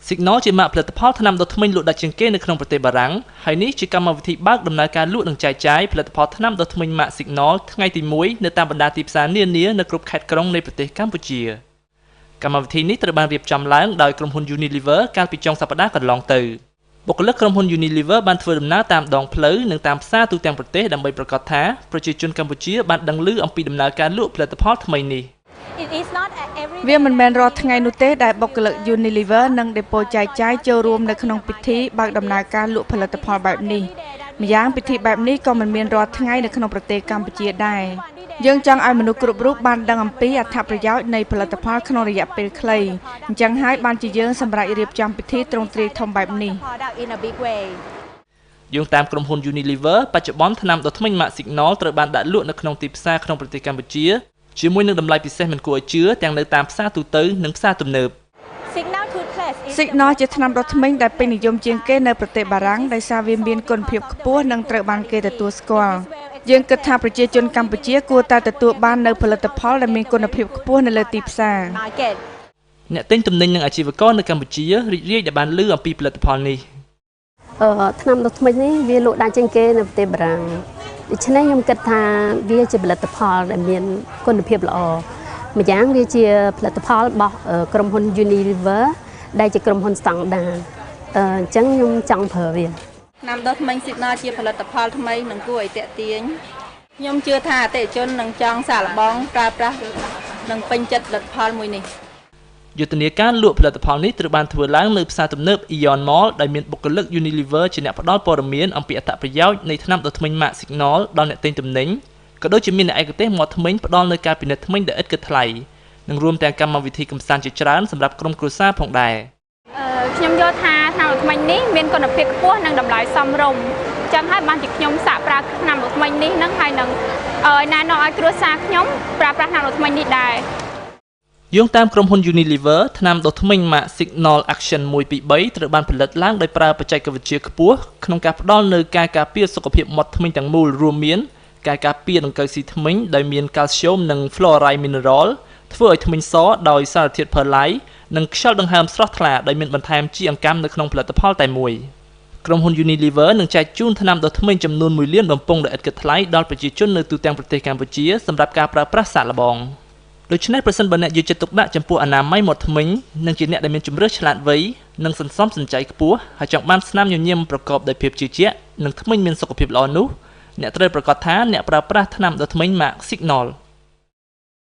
Signal ជាម៉ាកផលិតផលថ្នាំដុសធ្មេញលក់ដាច់ជាងគេនៅក្នុងប្រទេសបារាំងហើយនេះជាកម្មវិធីបើកដំណើរការលក់និងចែកចាយផលិតផលថ្នាំដុសធ្មេញម៉ាក Signal ថ្ងៃទី1នៅតាមបណ្ដាទីផ្សារនានានៅគ្រប់ខេត្តក្រុងនៃប្រទេសកម្ពុជាកម្មវិធីនេះត្រូវបានរៀបចំឡើងដោយក្រុមហ៊ុន Unilever កាលពីចុងសប្ដាហ៍កន្លងទៅបុគ្គលិកក្រុមហ៊ុន Unilever បានធ្វើដំណើរតាមដងផ្លូវនិងតាមផ្សារទូទាំងប្រទេសដើម្បីប្រកាសថាប្រជាជនកម្ពុជាបានដឹងឮអំពីដំណើរការលក់ផលិតផលថ្មីនេះវាមិនមែនរាល់ថ្ងៃនោះទេដែលបុគ្គលិក Unilever និង Depot ចែកចាយចូលរួមនៅក្នុងពិធីបើកដំណើរការលក់ផលិតផលបែបនេះម្យ៉ាងពិធីបែបនេះក៏មិនមានរាល់ថ្ងៃនៅក្នុងប្រទេសកម្ពុជាដែរយើងចង់ឲ្យមនុស្សគ្រប់រូបបានដឹងអំពីអត្ថប្រយោជន៍នៃផលិតផលក្នុងរយៈពេលខ្លីអញ្ចឹងហើយបានជាយើងសម្រេចរៀបចំពិធីទ្រង់ទ្រាយធំបែបនេះយោងតាមក្រុមហ៊ុន Unilever បច្ចុប្បន្នថ្នាំដុសធ្មេញម៉ាក Signal ត្រូវបានដាក់លក់នៅក្នុងទីផ្សារក្នុងប្រទេសកម្ពុជាជាមួយនឹងតម្លៃពិសេសមិនគួរឲ្យជឿទាំងនៅតាមផ្សារទូទៅនិងផ្សារទំនើប Signal ជាថ្នាំដុសធ្មេញដែលពេញនិយមជាងគេនៅប្រទេសបារាំងដោយសារវាមានគុណភាពខ្ពស់និងត្រូវបានគេទទួលស្គាល់យើងគិតថាប្រជាជនកម្ពុជាគួរតែទទួលបាននូវផលិតផលដែលមានគុណភាពខ្ពស់នៅលើទីផ្សារអ្នកទិញទំនិញនិងអាជីវករនៅកម្ពុជារីករាយដែលបានឮអំពីផលិតផលនេះថ្នាំដុសធ្មេញនេះវាលក់ដាច់ជាងគេនៅប្រទេសបារាំងដូច្នេះខ្ញុំគិតថាវាជាផលិតផលដែលមានគុណភាពល្អម្យ៉ាងវាជាផលិតផលរបស់ក្រុមហ៊ុន Unilever ដែលជាក្រុមហ៊ុនស្តង់ដាអញ្ចឹងខ្ញុំចង់ប្រើវាថ្នាំដុសធ្មេញ Signal ជាផលិតផលថ្មីនិងគួរឲ្យទាក់ទាញខ្ញុំជឿថាអតិថិជននឹងចង់សាកល្បងប្រើប្រាស់និងពេញចិត្តផលិតផលមួយនេះយុទ្ធនាការលក់ផលិតផលនេះត្រូវបានធ្វើឡើងនៅផ្សារទំនើប Ion Mall ដែលមានបុគ្គលិក Unilever ជាអ្នកផ្ដល់ព័ត៌មានអំពីអត្ថប្រយោជន៍នៃថ្នាំដុសធ្មេញម៉ាក Signal ដល់អ្នកទិញទំនិញក៏ដូចជាមានអ្នកឯកទេសមាត់ធ្មេញផ្ដល់នូវការពិនិត្យធ្មេញដែលឥតគិតថ្លៃនិងរួមទាំងកម្មវិធីកម្សាន្តជាច្រើនសម្រាប់ក្រុមគ្រួសារផងដែរខ្ញុំយល់ថាថ្នាំដុសធ្មេញនេះមានគុណភាពខ្ពស់និងតម្លៃសមរម្យចឹងហើយបានជាខ្ញុំសាកប្រើថ្នាំដុសធ្មេញនេះនឹងហើយនឹងណែនាំឲ្យគ្រួសារខ្ញុំប្រើប្រាស់ថ្នាំដុសធ្មេញនេះដែរយោងតាមក្រុមហ៊ុន Unilever ថ្នាំដុសធ្មេញម៉ាក Signal Action 123ត្រូវបានផលិតឡើងដោយប្រើបច្ចេកវិទ្យាខ្ពស់ក្នុងការផ្ដល់នូវការការពារសុខភាពមាត់ធ្មេញទាំងមូលរួមមានការការពារដង្កូវស៊ីធ្មេញដោយមានកាល់ស្យូមនិង fluoride mineral ធ្វើឲ្យធ្មេញសដោយសារធាតុ perlite និងខ្យល់ដង្ហើមស្រស់ថ្លាដែលមានបន្ថែមជីអង្កាំនៅក្នុងផលិតផលតែមួយក្រុមហ៊ុន Unilever នឹងចែកជូនថ្នាំដុសធ្មេញចំនួន1លានបំពង់ដែលឥតគិតថ្លៃដល់ប្រជាជននៅទូទាំងប្រទេសកម្ពុជាសម្រាប់ការប្រើប្រាស់សាកល្បងដូច្នេះប្រសិនបើអ្នកយកចិត្តទុកដាក់ចំពោះអនាម័យមាត់ធ្មេញនិងជាអ្នកដែលមានជម្រើសឆ្លាតវៃនិងសន្សំសំចៃខ្ពស់ហើយចង់បានស្នាមញញឹមប្រកបដោយភាពជឿជាក់និងធ្មេញមានសុខភាពល្អនោះអ្នកត្រូវប្រាកដថាអ្នកប្រើប្រាស់ថ្នាំដុសធ្មេញម៉ាក Signal